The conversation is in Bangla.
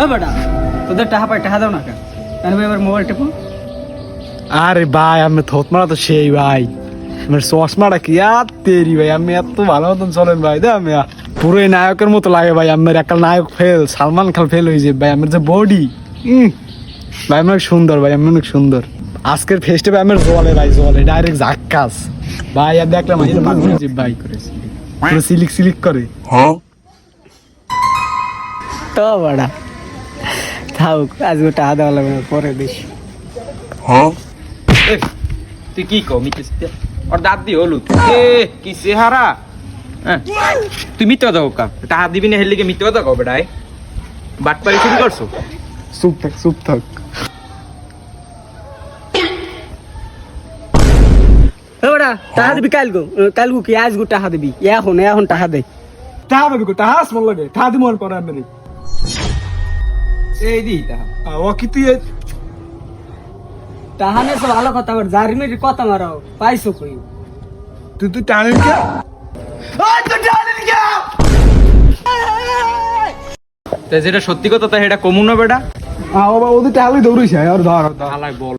বেটা তোদের টাকা পাই টাকা দাও না কেন ভাই আমার মোবাইল টেপো আরে ভাই আমি থোত মারা তো সেই ভাই আমার চশমাটা কি আর তেরি ভাই আমি এত ভালো মতন চলেন ভাই দে আমি পুরো নায়কের মতো লাগে ভাই আমার একটা নায়ক ফেল সালমান খান ফেল হয়ে যায় ভাই আমার যে বডি ভাই আমি অনেক সুন্দর ভাই আমি অনেক সুন্দর আজকের ফেস্টে ভাই আমার জলে ভাই জলে ডাইরেক্ট ঝাক্কাস ভাই আর দেখলাম ভাই পাগল যে ভাই করেছি পুরো সিলিক সিলিক করে তো বেটা থাক আজকে টাকা দেওয়া লাগবে না পরে দিস তুই কি কও মিথ্যে ওর দাঁত দিয়ে হলুদ কি চেহারা তুই মিথ্যে কথা কা টাকা দিবি না হেললিকে মিথ্যে কথা কও বেটাই বাটপারি শুরু করছো চুপ থাক চুপ থাক বেটা টাকা দিবি কালগো কি আজগো টাকা দিবি এখন টাকা দে টাকা দেবি কো টাকা আসমান লাগে টাকা দিমু আর পরে আমি এই দি টাকা ও কি তুই টাকা নেই ভালো কথা বল জারি মেরি কথা মারাও পাইছো কই তুই টানেন কে যেটা সত্যি কথা তা এটা কমু না বেটা ওদের টাকা দৌড়িস আর ধর হালাই বল